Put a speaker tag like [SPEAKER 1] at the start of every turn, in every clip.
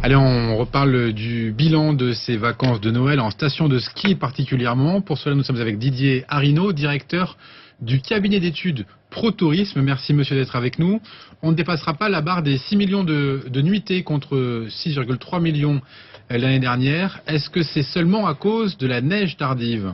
[SPEAKER 1] Allez, on reparle du bilan de ces vacances de Noël en station de ski particulièrement. Pour cela, nous sommes avec Didier Arinaud, directeur du cabinet d'études ProTourisme. Merci monsieur d'être avec nous. On ne dépassera pas la barre des 6 millions de nuitées contre 6,3 millions l'année dernière. Est-ce que c'est seulement à cause de la neige tardive ?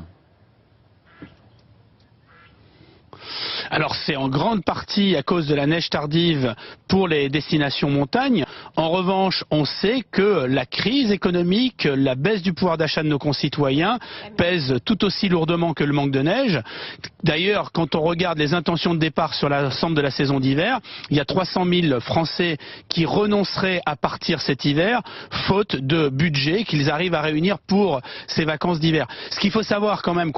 [SPEAKER 2] Alors c'est en grande partie à cause de la neige tardive pour les destinations montagne. En revanche, on sait que la crise économique, la baisse du pouvoir d'achat de nos concitoyens pèse tout aussi lourdement que le manque de neige. D'ailleurs, quand on regarde les intentions de départ sur l'ensemble de la saison d'hiver, il y a 300 000 Français qui renonceraient à partir cet hiver, faute de budget qu'ils arrivent à réunir pour ces vacances d'hiver. Ce qu'il faut savoir quand même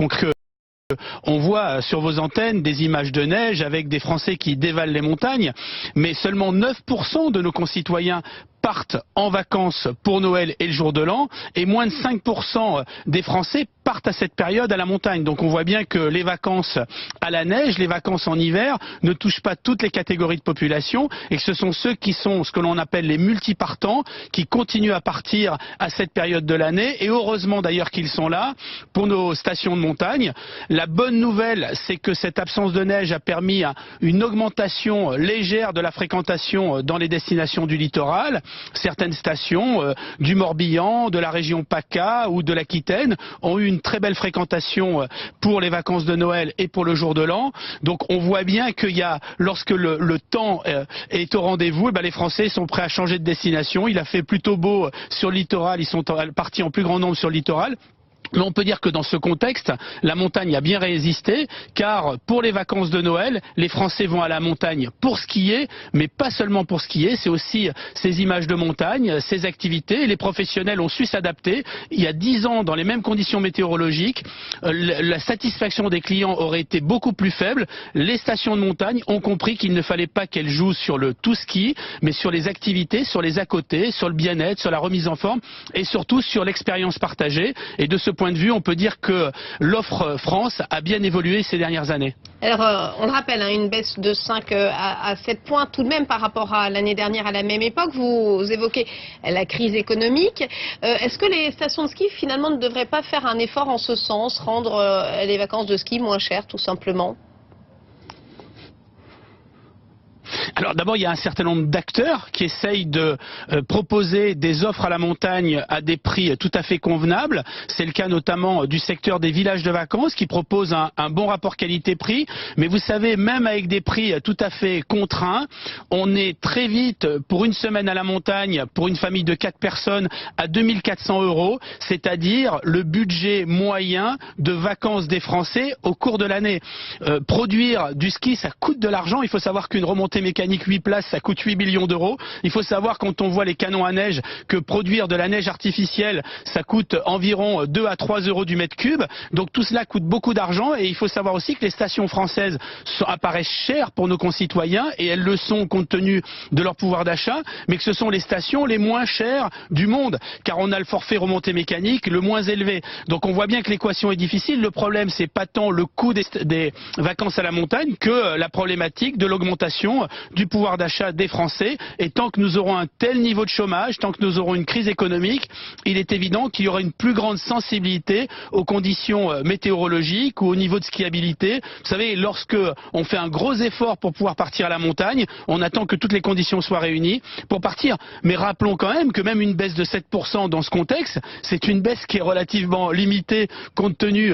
[SPEAKER 2] on voit sur vos antennes des images de neige avec des Français qui dévalent les montagnes, mais seulement 9% de nos concitoyens partent en vacances pour Noël et le jour de l'an, et moins de 5% des Français partent à cette période à la montagne. Donc on voit bien que les vacances à la neige, les vacances en hiver, ne touchent pas toutes les catégories de population, et que ce sont ceux qui sont ce que l'on appelle les multipartants, qui continuent à partir à cette période de l'année, et heureusement d'ailleurs qu'ils sont là pour nos stations de montagne. La bonne nouvelle, c'est que cette absence de neige a permis une augmentation légère de la fréquentation dans les destinations du littoral. Certaines stations du Morbihan, de la région PACA ou de l'Aquitaine ont eu une très belle fréquentation pour les vacances de Noël et pour le jour de l'an. Donc on voit bien qu'il y a, lorsque le temps est au rendez-vous, les Français sont prêts à changer de destination. Il a fait plutôt beau sur le littoral, ils sont partis en plus grand nombre sur le littoral. Mais on peut dire que dans ce contexte, la montagne a bien résisté, car pour les vacances de Noël, les Français vont à la montagne pour skier, mais pas seulement pour skier, c'est aussi ces images de montagne, ces activités. Les professionnels ont su s'adapter. Il y a 10 ans, dans les mêmes conditions météorologiques, la satisfaction des clients aurait été beaucoup plus faible. Les stations de montagne ont compris qu'il ne fallait pas qu'elles jouent sur le tout ski, mais sur les activités, sur les à côté, sur le bien-être, sur la remise en forme et surtout sur l'expérience partagée. Et de ce point de vue, on peut dire que l'offre France a bien évolué ces dernières années.
[SPEAKER 3] Alors, on le rappelle, une baisse de 5 à 7 points tout de même par rapport à l'année dernière à la même époque. Vous évoquez la crise économique. Est-ce que les stations de ski, finalement, ne devraient pas faire un effort en ce sens, rendre les vacances de ski moins chères, tout simplement ?
[SPEAKER 2] Alors d'abord, il y a un certain nombre d'acteurs qui essayent de proposer des offres à la montagne à des prix tout à fait convenables. C'est le cas notamment du secteur des villages de vacances qui propose un bon rapport qualité-prix. Mais vous savez, même avec des prix tout à fait contraints, on est très vite pour une semaine à la montagne, pour une famille de 4 personnes, à 2 400 €, c'est-à-dire le budget moyen de vacances des Français au cours de l'année. Produire du ski, ça coûte de l'argent. Il faut savoir qu'une remontée mécanique 8 places, ça coûte 8 millions d'euros. Il faut savoir, quand on voit les canons à neige, que produire de la neige artificielle, ça coûte environ 2 à 3 € du mètre cube. Donc tout cela coûte beaucoup d'argent, et il faut savoir aussi que les stations françaises apparaissent chères pour nos concitoyens, et elles le sont compte tenu de leur pouvoir d'achat, mais que ce sont les stations les moins chères du monde, car on a le forfait remontée mécanique le moins élevé. Donc on voit bien que l'équation est difficile. Le problème, c'est pas tant le coût des vacances à la montagne que la problématique de l'augmentation du pouvoir d'achat des Français. Et tant que nous aurons un tel niveau de chômage, tant que nous aurons une crise économique, il est évident qu'il y aura une plus grande sensibilité aux conditions météorologiques ou au niveau de skiabilité. Vous savez, lorsque on fait un gros effort pour pouvoir partir à la montagne, on attend que toutes les conditions soient réunies pour partir. Mais rappelons quand même que même une baisse de 7% dans ce contexte, c'est une baisse qui est relativement limitée compte tenu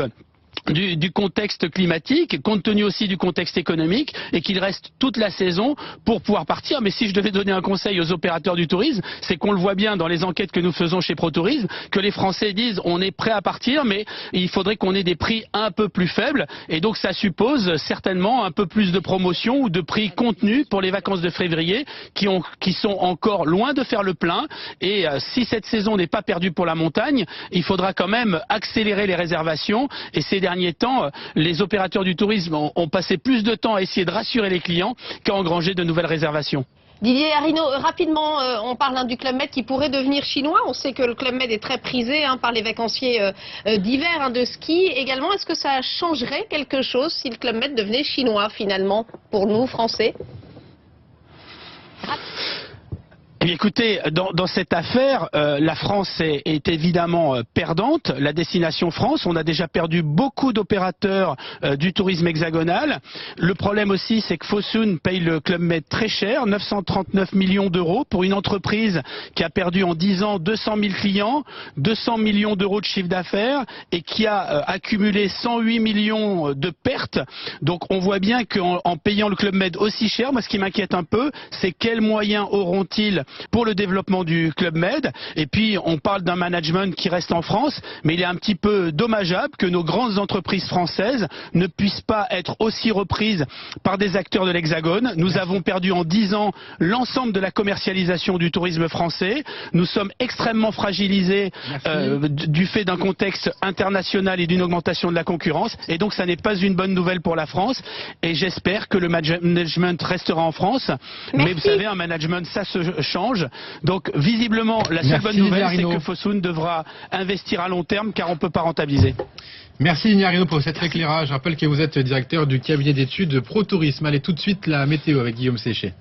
[SPEAKER 2] du contexte climatique, compte tenu aussi du contexte économique, et qu'il reste toute la saison pour pouvoir partir. Mais si je devais donner un conseil aux opérateurs du tourisme, c'est qu'on le voit bien dans les enquêtes que nous faisons chez ProTourisme, que les Français disent on est prêt à partir, mais il faudrait qu'on ait des prix un peu plus faibles, et donc ça suppose certainement un peu plus de promotion ou de prix contenus pour les vacances de février qui sont encore loin de faire le plein. Et si cette saison n'est pas perdue pour la montagne, il faudra quand même accélérer les réservations, et ces derniers temps, les opérateurs du tourisme ont passé plus de temps à essayer de rassurer les clients qu'à engranger de nouvelles réservations.
[SPEAKER 3] Didier Arinaud, rapidement, on parle du Club Med qui pourrait devenir chinois. On sait que le Club Med est très prisé par les vacanciers d'hiver, de ski également. Est-ce que ça changerait quelque chose si le Club Med devenait chinois finalement pour nous, Français ?
[SPEAKER 2] Eh bien, écoutez, dans cette affaire, la France est évidemment perdante. La destination France, on a déjà perdu beaucoup d'opérateurs du tourisme hexagonal. Le problème aussi, c'est que Fosun paye le Club Med très cher, 939 millions d'euros pour une entreprise qui a perdu en 10 ans 200 000 clients, 200 millions d'euros de chiffre d'affaires et qui a accumulé 108 millions de pertes. Donc on voit bien qu'en payant le Club Med aussi cher, moi ce qui m'inquiète un peu, c'est quels moyens auront-ils pour le développement du Club Med. Et puis on parle d'un management qui reste en France, mais il est un petit peu dommageable que nos grandes entreprises françaises ne puissent pas être aussi reprises par des acteurs de l'Hexagone. Nous avons perdu en 10 ans l'ensemble de la commercialisation du tourisme français. Nous sommes extrêmement fragilisés du fait d'un contexte international et d'une augmentation de la concurrence. Et donc ça n'est pas une bonne nouvelle pour la France. Et j'espère que le management restera en France.
[SPEAKER 3] Merci.
[SPEAKER 2] Mais vous savez, un management, ça se change. Donc visiblement, la seule bonne nouvelle, c'est que Fosun devra investir à long terme car on ne peut pas rentabiliser.
[SPEAKER 1] Merci Didier Arinaud pour cet éclairage. Je rappelle que vous êtes directeur du cabinet d'études ProTourisme. Allez, tout de suite la météo avec Guillaume Séchet.